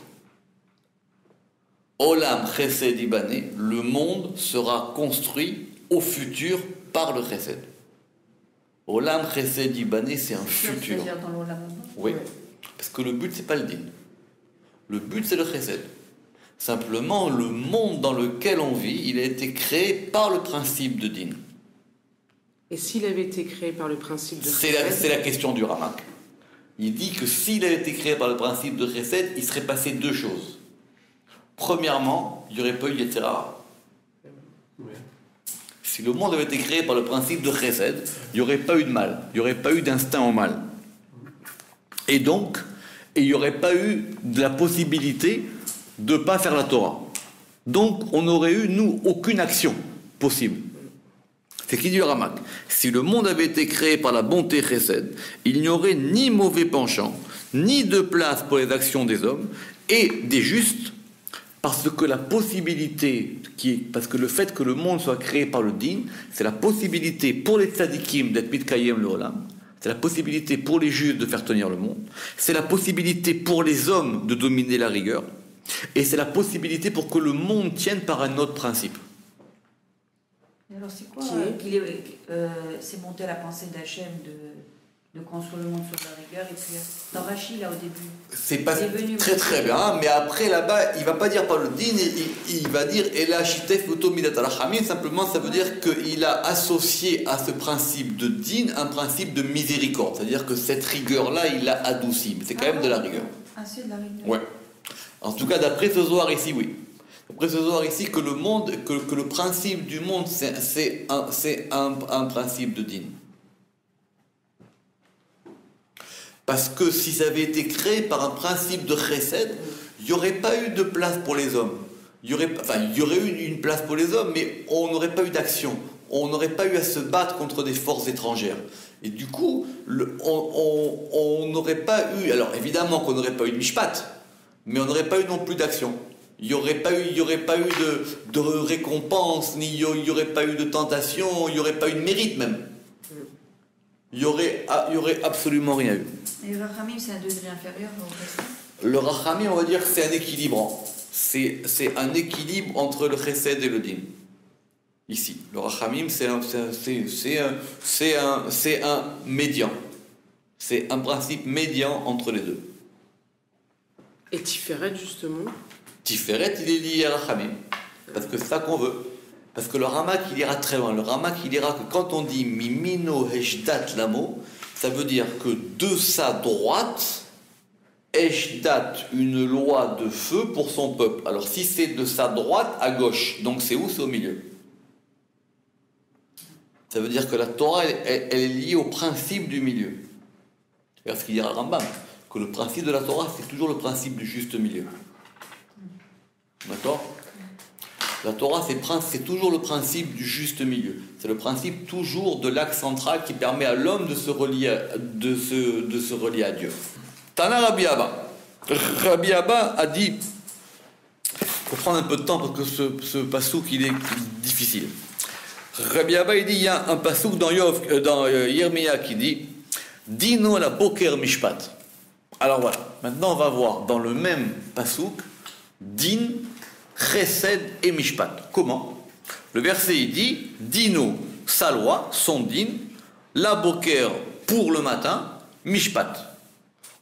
Olam Chesed Yibane, le monde sera construit au futur par le Chesed. Olam Chesed Yibane, c'est un futur. C'est-à-dire dans l'Olam Haba. Oui. Parce que le but, c'est pas le din. Le but, c'est le Chesed. Simplement, le monde dans lequel on vit, il a été créé par le principe de din. Et s'il avait été créé par le principe de C'est la question du Ramak. Il dit que s'il avait été créé par le principe de Chesed, il serait passé 2 choses. Premièrement, il n'y aurait pas eu Yetzirah. Ouais. Si le monde avait été créé par le principe de Chesed, il n'y aurait pas eu de mal. Il n'y aurait pas eu d'instinct au mal. Et donc, il n'y aurait pas eu de la possibilité de ne pas faire la Torah. Donc, on n'aurait eu, nous, aucune action possible. C'est qui dit le Ramak. Si le monde avait été créé par la bonté chesed, il n'y aurait ni mauvais penchant, ni de place pour les actions des hommes et des justes, parce que parce que le fait que le monde soit créé par le din, c'est la possibilité pour les tzadikim d'être mitkayem le olam, c'est la possibilité pour les justes de faire tenir le monde, c'est la possibilité pour les hommes de dominer la rigueur, et c'est la possibilité pour que le monde tienne par un autre principe. Et alors c'est quoi c'est monté à la pensée d'Hachem de construire le monde sur la rigueur et puis dans Rachid là au début. C'est pas très très bien, mais après là-bas il va pas dire par le din, il va dire Ela shitef uto midat al-rachamim, simplement ça veut dire qu'il a associé à ce principe de din un principe de miséricorde, c'est-à-dire que cette rigueur-là il l'a adoucie, mais c'est quand même de la rigueur. Ah c'est de la rigueur. Ouais. En tout cas d'après ce Zohar ici, oui. Après ce Zohar ici que le monde, que le principe du monde c'est un principe de din. Parce que si ça avait été créé par un principe de chesed, il n'y aurait pas eu de place pour les hommes. Il y aurait eu une place pour les hommes, mais on n'aurait pas eu d'action. On n'aurait pas eu à se battre contre des forces étrangères. Et du coup, on n'aurait pas eu... Alors évidemment qu'on n'aurait pas eu de mishpat, mais on n'aurait pas eu non plus d'action. Il n'y aurait pas eu de récompense, ni il n'y aurait pas eu de tentation, il n'y aurait pas eu de mérite même. Il y aurait absolument rien eu. Et le rachamim, c'est un degré inférieur au chesed. Le rachamim, on va dire que c'est un équilibrant. C'est un équilibre entre le chesed et le din. Ici, le rachamim, c'est un médian. C'est un principe médian entre les deux. Et Tiferet, justement. Tiferet, il est lié à rachamim. Parce que c'est ça qu'on veut. Parce que le Ramak, il ira très loin. Le Ramak, il ira que quand on dit Mimino Heshdat Lamo, ça veut dire que de sa droite, Heshdat, une loi de feu pour son peuple. Alors si c'est de sa droite à gauche, donc c'est où? C'est au milieu. Ça veut dire que la Torah, elle est liée au principe du milieu. C'est ce qu'il dira Rambam, que le principe de la Torah, c'est toujours le principe du juste milieu. D'accord? La Torah, c'est toujours le principe du juste milieu. C'est le principe toujours de l'axe central qui permet à l'homme de se relier à Dieu. Tana Rabbi Abba. Rabbi Abba a dit, il faut prendre un peu de temps parce que ce pasouk, il est difficile. Rabbi Abba, il dit, il y a un pasouk dans Yirmiyah qui dit, Dino la boker mishpat. Alors voilà, maintenant on va voir dans le même pasouk, din, chesed et mishpat. Comment? Le verset il dit Dino, sa loi, son din, la boker pour le matin, mishpat.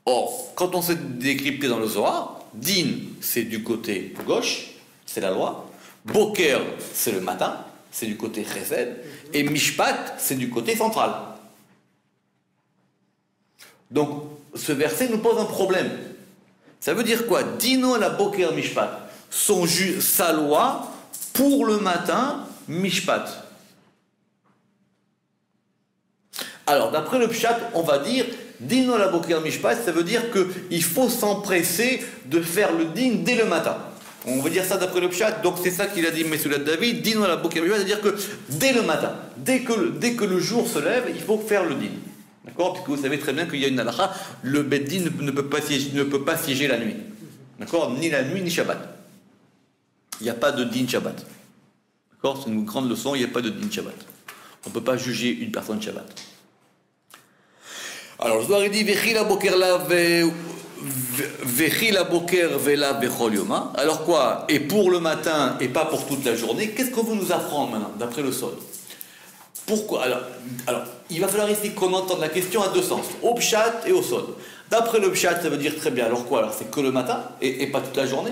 Or, quand on s'est décrypté dans le Zohar, din c'est du côté gauche, c'est la loi, boker c'est le matin, c'est du côté chesed, et mishpat c'est du côté central. Donc, ce verset nous pose un problème. Ça veut dire quoi? Dino la boker mishpat. Sa loi pour le matin, mishpat. Alors, d'après le pshat, on va dire Dino la boker mishpat, ça veut dire qu'il faut s'empresser de faire le din dès le matin. On va dire ça d'après le pshat, donc c'est ça qu'il a dit Mesoulat David, Dino la boker mishpat, c'est-à-dire que dès le matin, dès que le jour se lève, il faut faire le din. D'accord? Puisque vous savez très bien qu'il y a une halakha, le beddin ne peut pas siéger la nuit. D'accord? Ni la nuit, ni Shabbat. Il n'y a pas de din Shabbat. D'accord? C'est une grande leçon, il n'y a pas de din Shabbat. On ne peut pas juger une personne Shabbat. Alors, je dois dire, Vechi la boker vela bechol yoma. Alors quoi? Et pour le matin et pas pour toute la journée, qu'est-ce qu'on veut nous apprendre maintenant, d'après le sol? Pourquoi? Alors, il va falloir ici qu'on entende la question à deux sens, au pshat et au sol. D'après le pshat, ça veut dire très bien, alors quoi? Alors c'est que le matin et pas toute la journée?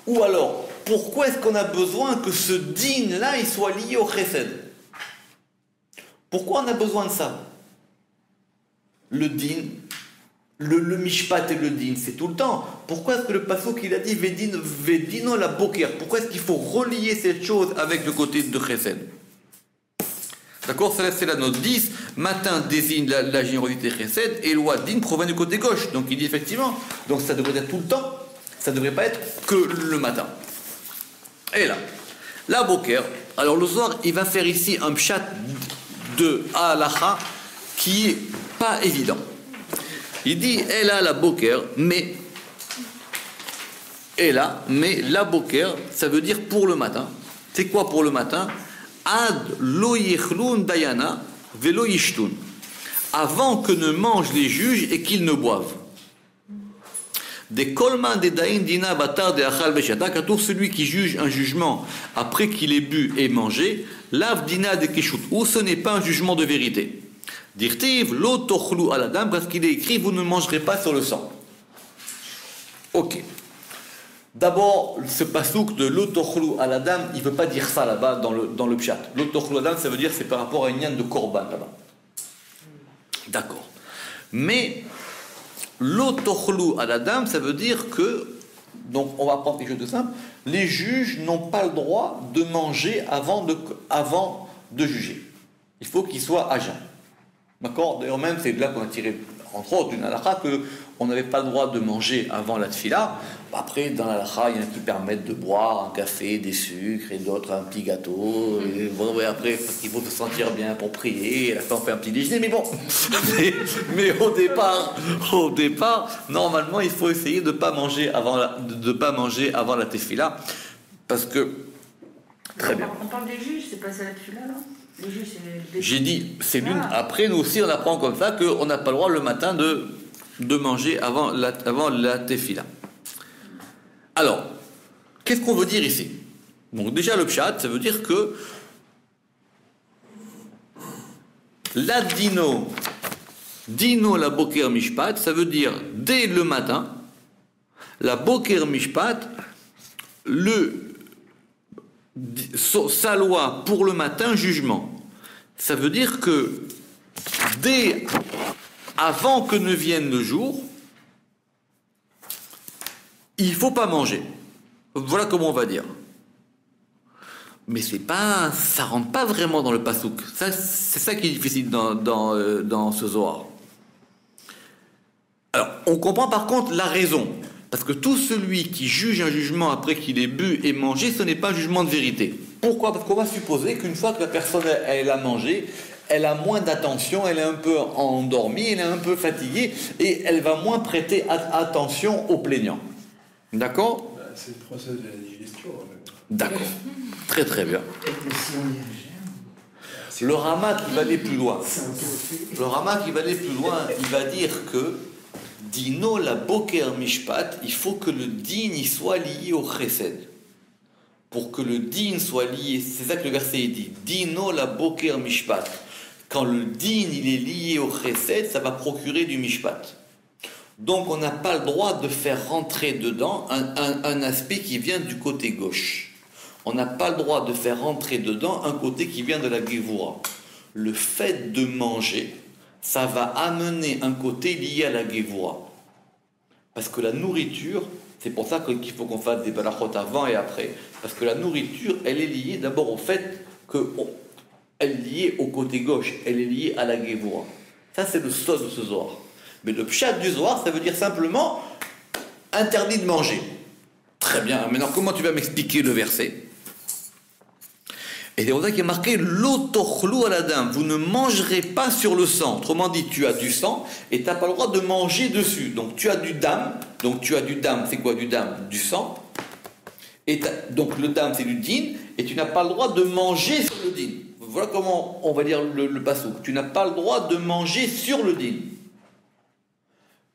Ou alors, pourquoi est-ce qu'on a besoin que ce din-là, il soit lié au chesed? Pourquoi on a besoin de ça? Le din, le mishpat et le din, c'est tout le temps. Pourquoi est-ce que le pasuk il a dit vedino la boker? Pourquoi est-ce qu'il faut relier cette chose avec le côté de chesed? D'accord, c'est la note 10. Matin désigne la générosité chesed et loi din provient du côté gauche. Donc il dit effectivement, donc ça devrait être tout le temps. Ça ne devrait pas être que le matin. Et là, La boker. Alors le Zohar, il va faire ici un pshat de halacha qui est pas évident. Il dit elle a la boker, mais la boker, ça veut dire pour le matin. C'est quoi pour le matin? Ad lo yichlun dayana velo yishtun. Avant que ne mangent les juges et qu'ils ne boivent. Des kolman des daïn dina batar de achal beshata, car tout celui qui juge un jugement après qu'il ait bu et mangé, lav dina de kishut, ou ce n'est pas un jugement de vérité. Dirtiv lo tochlu aladam, parce qu'il est écrit vous ne mangerez pas sur le sang. Ok. D'abord, ce pasouk de lo tochlu aladam, il ne veut pas dire ça là-bas dans le pshat. Lo tochlu aladam, ça veut dire c'est par rapport à une yann de korban là-bas. D'accord. Mais l'autochlu à la dame, ça veut dire que, donc on va prendre quelque chose de simple, les juges n'ont pas le droit de manger avant de juger. Il faut qu'ils soient à jeun. D'accord? D'ailleurs même, c'est de là qu'on a tiré, entre autres, d'une halakha, qu'on n'avait pas le droit de manger avant la tfila. Après, dans la halakha, il y en a qui permettent de boire un café, des sucres, et d'autres un petit gâteau. Et bon, ouais, après, parce qu'il faut se sentir bien pour prier, et là, on fait un petit déjeuner, mais bon. mais au départ, normalement, il faut essayer de ne pas manger avant la tefila, parce que, très bien. On parle des juges, c'est pas ça la tefila, là? Les juges, c'est... J'ai dit, c'est l'une. Après, nous aussi, on apprend comme ça qu'on n'a pas le droit le matin de manger avant la tefila. Alors, qu'est-ce qu'on veut dire ici? Donc déjà le pshat, ça veut dire que la dino la boker mishpat, ça veut dire dès le matin, la boker mishpat, sa loi pour le matin, jugement. Ça veut dire que avant que ne vienne le jour, il ne faut pas manger. Voilà comment on va dire. Mais ça rentre pas vraiment dans le pasouk. C'est ça qui est difficile dans ce Zohar. Alors, on comprend par contre la raison. Parce que tout celui qui juge un jugement après qu'il ait bu et mangé, ce n'est pas un jugement de vérité. Pourquoi? Parce qu'on va supposer qu'une fois que la personne elle a mangé, elle a moins d'attention, elle est un peu endormie, elle est un peu fatiguée, et elle va moins prêter attention aux plaignants. D'accord? C'est le process de la digestion. D'accord. Très très bien. Le Rama qui va aller plus loin. Il va dire que Dino la boker mishpat, il faut que le din y soit lié au chesed. Pour que le din soit lié, c'est ça que le verset dit. Dino la boker mishpat. Quand le din il est lié au chesed, ça va procurer du mishpat. Donc on n'a pas le droit de faire rentrer dedans un aspect qui vient du côté gauche. On n'a pas le droit de faire rentrer dedans un côté qui vient de la Gévoura. Le fait de manger, ça va amener un côté lié à la Gévoura. Parce que la nourriture, c'est pour ça qu'il faut qu'on fasse des balachot avant et après. Parce que la nourriture, elle est liée d'abord au fait qu'elle est liée au côté gauche, elle est liée à la Gévoura. Ça c'est le sens de ce Zohar. Mais le pshat du Zohar, ça veut dire simplement interdit de manger. Très bien, maintenant comment tu vas m'expliquer le verset? Et c'est pour ça qu'il y a marqué l'otochlu à la dame. Vous ne mangerez pas sur le sang. Autrement dit, tu as du sang et tu n'as pas le droit de manger dessus. Donc tu as du dam. C'est quoi du dam? Du sang. Et donc le dam, c'est du din. Et tu n'as pas le droit de manger sur le din. Voilà comment on va dire le pasouk. Tu n'as pas le droit de manger sur le din.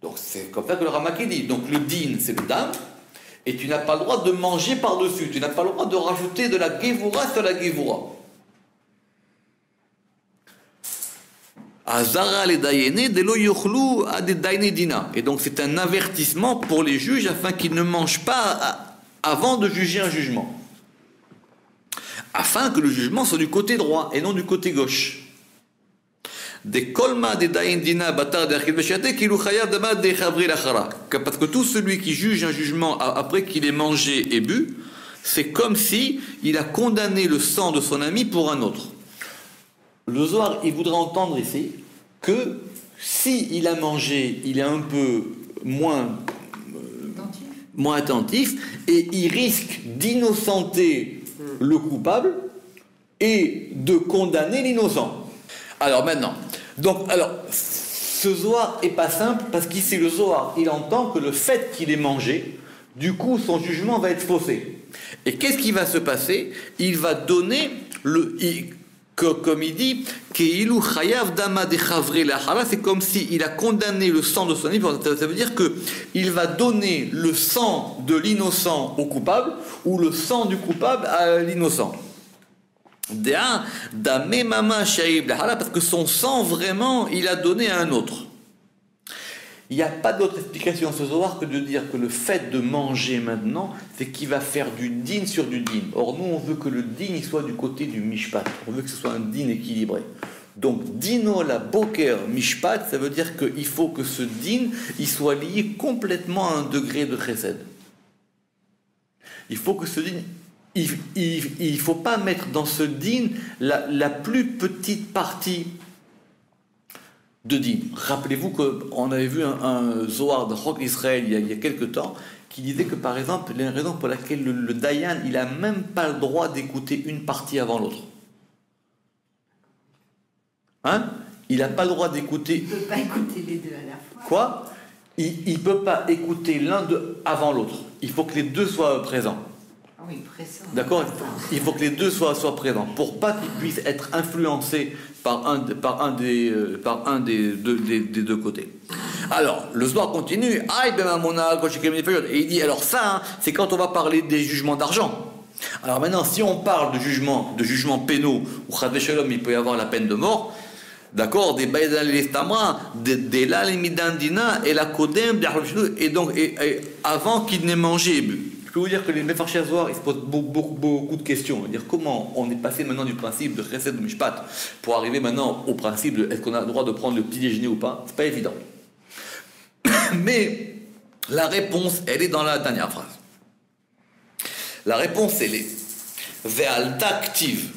Donc c'est comme ça que le Ramaki dit. Donc le din, c'est le dam. Et tu n'as pas le droit de manger par-dessus. Tu n'as pas le droit de rajouter de la Gévoura sur la Gévoura. Et donc c'est un avertissement pour les juges afin qu'ils ne mangent pas avant de juger un jugement. Afin que le jugement soit du côté droit et non du côté gauche. Parce que tout celui qui juge un jugement après qu'il ait mangé et bu, c'est comme si il a condamné le sang de son ami pour un autre. Le Zohar, il voudrait entendre ici que si il a mangé, il est un peu moins attentif et il risque d'innocenter le coupable et de condamner l'innocent. Alors maintenant, ce Zohar est pas simple parce qu'ici le Zohar, il entend que le fait qu'il ait mangé, du coup son jugement va être faussé. Et qu'est-ce qui va se passer? Il va donner comme il dit, Keilu chayav dama de chavre la hala, c'est comme s'il a condamné le sang de son ami. Ça veut dire que il va donner le sang de l'innocent au coupable ou le sang du coupable à l'innocent. Parce que son sang, vraiment, il a donné à un autre. Il n'y a pas d'autre explication à ce Zohar que de dire que le fait de manger maintenant, c'est qu'il va faire du din sur du din. Or, nous, on veut que le din il soit du côté du mishpat. On veut que ce soit un din équilibré. Donc, dino la boker mishpat, ça veut dire qu'il faut que ce din, il soit lié complètement à un degré de chesed. Il faut que ce din... Il ne faut pas mettre dans ce din la plus petite partie de din. Rappelez-vous qu'on avait vu un Zohar de Chok Israël il y a quelques temps qui disait que par exemple, il y a une raison pour laquelle le Dayan, il n'a même pas le droit d'écouter une partie avant l'autre. Hein? Il n'a pas le droit d'écouter... Il ne peut pas écouter les deux à la fois. Quoi? Il ne peut pas écouter l'un avant l'autre. Il faut que les deux soient présents. Oui, présent. D'accord? Il faut que les deux soient présents pour pas qu'ils puissent être influencés par un des deux côtés. Alors, le Zohar continue. Et il dit, alors ça, hein, c'est quand on va parler des jugements d'argent. Alors maintenant, si on parle de jugements pénaux, où Chas v'Shalom, il peut y avoir la peine de mort, d'accord, des Baïdan l'Estamra, des Lalmidandina et la Kodem, et donc avant qu'il n'ait mangé et bu. Je peux vous dire que les Mefarshei Zohar, ils se posent beaucoup de questions. Dire comment on est passé maintenant du principe de Chesed ou Mishpat pour arriver maintenant au principe de est-ce qu'on a le droit de prendre le petit déjeuner ou pas? C'est pas évident. Mais la réponse, elle est dans la dernière phrase. La réponse, elle est Ve'alta active.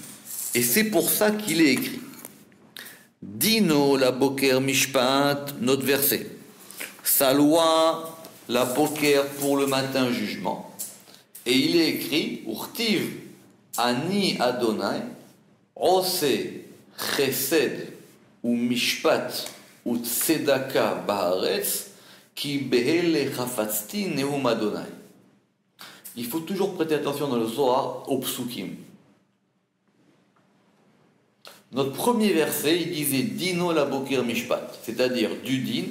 Et c'est pour ça qu'il est écrit. Dino la boker mishpat, notre verset. Sa loi, la boker pour le matin jugement. Et il est écrit, Urtiv ani Adonai, Ose chesed ou mishpat ou tzedaka baaretz, ki behele chafatzti neum Adonai. Il faut toujours prêter attention dans le Zohar aux psukim. Notre premier verset, il disait Dino la boker mishpat, c'est-à-dire du din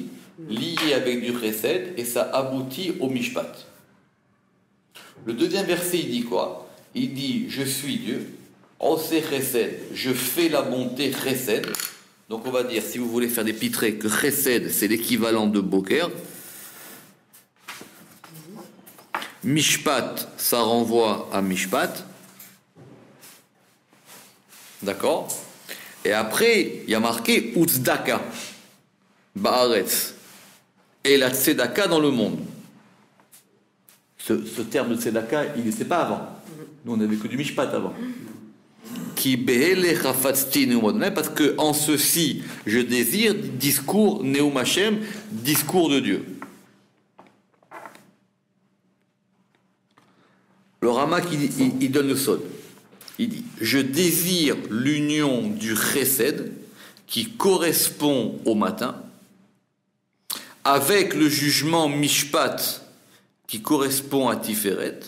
lié avec du chesed, et ça aboutit au mishpat. Le deuxième verset, il dit quoi? Il dit je suis Dieu, Oseh chesed, je fais la bonté chesed. Donc on va dire, si vous voulez faire des pitrés, que chesed c'est l'équivalent de boker. Mishpat, ça renvoie à mishpat. D'accord? Et après, il y a marqué Utzdaka, Baaretz, et la Tzedaka dans le monde. Ce terme de Tzedaka, il n'était pas avant. Nous, on n'avait que du Mishpat avant. Qui behele chafatzti neum Adonai, parce que en ceci, je désire discours Neum Hashem, discours de Dieu. Le Ramak, il donne le sod. Il dit, je désire l'union du chesed qui correspond au matin avec le jugement mishpat qui correspond à Tiferet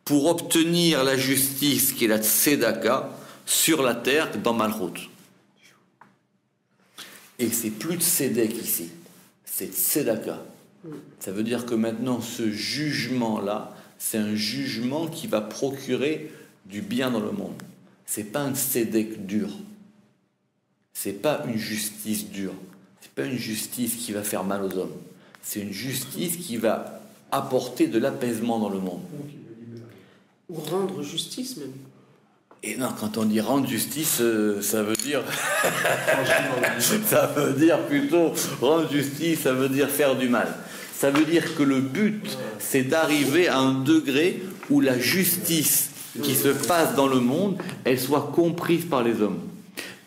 pour obtenir la justice qui est la tzedaka sur la terre dans Malchut. Et c'est plus de tzedek ici, c'est tzedaka. Ça veut dire que maintenant ce jugement-là, c'est un jugement qui va procurer du bien dans le monde. C'est pas un tzedek dur. C'est pas une justice dure. C'est pas une justice qui va faire mal aux hommes. C'est une justice qui va apporter de l'apaisement dans le monde. Ou rendre justice même. Et non, quand on dit rendre justice, ça veut dire... ça veut dire plutôt rendre justice, ça veut dire faire du mal. Ça veut dire que le but, c'est d'arriver à un degré où la justice qui se passe dans le monde, elle soit comprise par les hommes.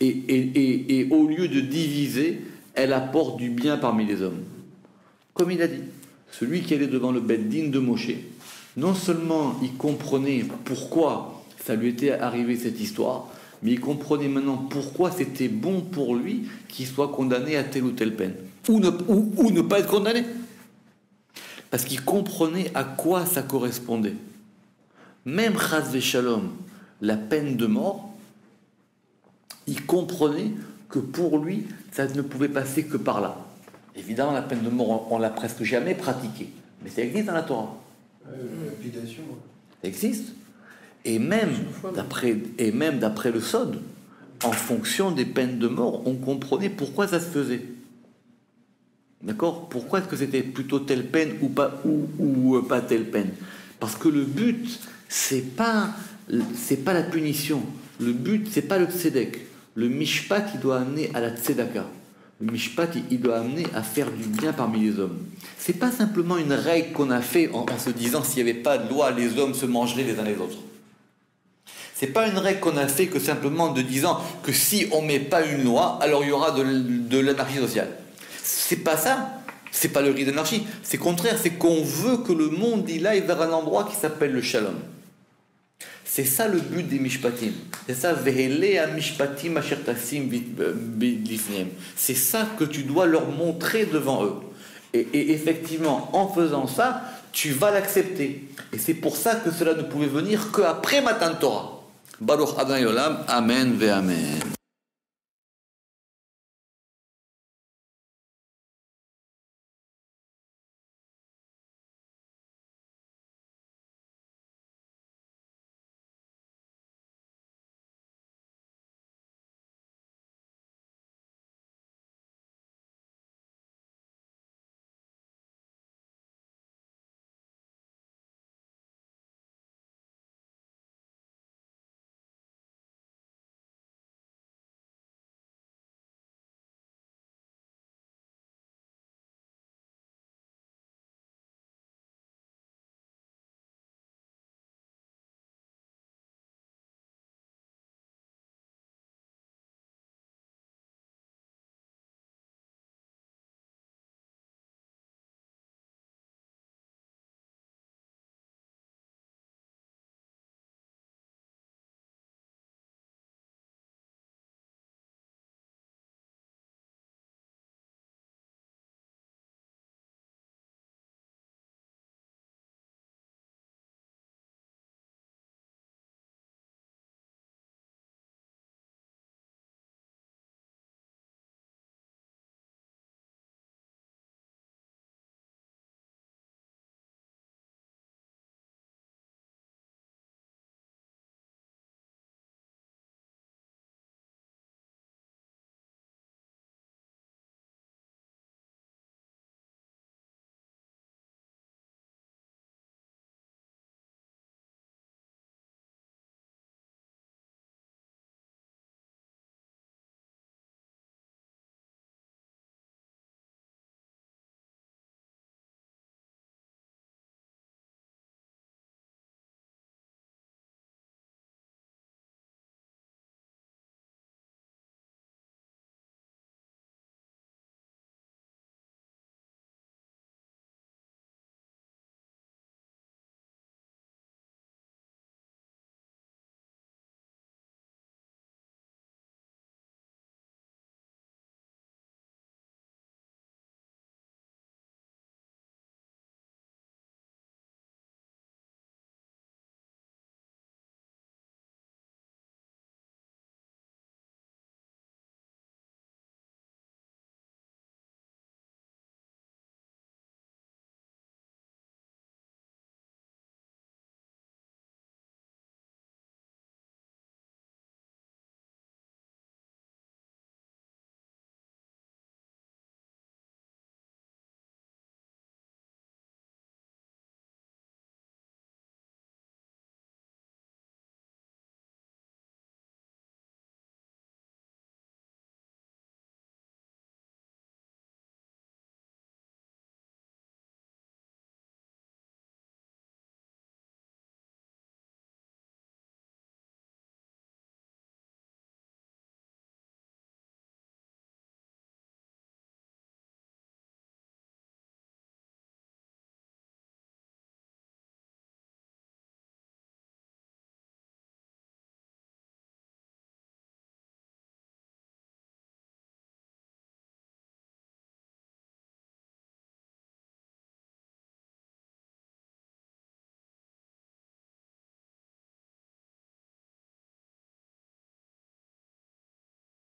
Et au lieu de diviser, elle apporte du bien parmi les hommes. Comme il a dit, celui qui allait devant le Beth Din de Moshe, non seulement il comprenait pourquoi Ça lui était arrivé cette histoire, mais il comprenait maintenant pourquoi c'était bon pour lui qu'il soit condamné à telle ou telle peine. Ou ne pas être condamné. Parce qu'il comprenait à quoi ça correspondait. Même Chas Veshalom, la peine de mort, il comprenait que pour lui, ça ne pouvait passer que par là. Évidemment, la peine de mort, on l'a presque jamais pratiquée. Mais ça existe dans la Torah. Lapidation. Ça existe. Et même d'après le Sod, en fonction des peines de mort, on comprenait pourquoi ça se faisait. D'accord ? Pourquoi est-ce que c'était plutôt telle peine ou pas telle peine ? Parce que le but, c'est pas la punition. Le but, c'est pas le tzedek. Le mishpat, il doit amener à la tzedaka. Le mishpat, il doit amener à faire du bien parmi les hommes. C'est pas simplement une règle qu'on a fait en se disant s'il n'y avait pas de loi, les hommes se mangeraient les uns les autres. C'est pas une règle qu'on a fait que simplement de disant que si on met pas une loi, alors il y aura de l'anarchie sociale. C'est pas ça. C'est pas le risque d'anarchie. C'est contraire. C'est qu'on veut que le monde il aille vers un endroit qui s'appelle le shalom. C'est ça le but des mishpatim. C'est ça, mishpatim asher tasim b'lifneim. C'est ça que tu dois leur montrer devant eux. Et effectivement, en faisant ça, tu vas l'accepter. Et c'est pour ça que cela ne pouvait venir qu'après Matan Torah. Baruch Adonai Olam, Amen ve Amen.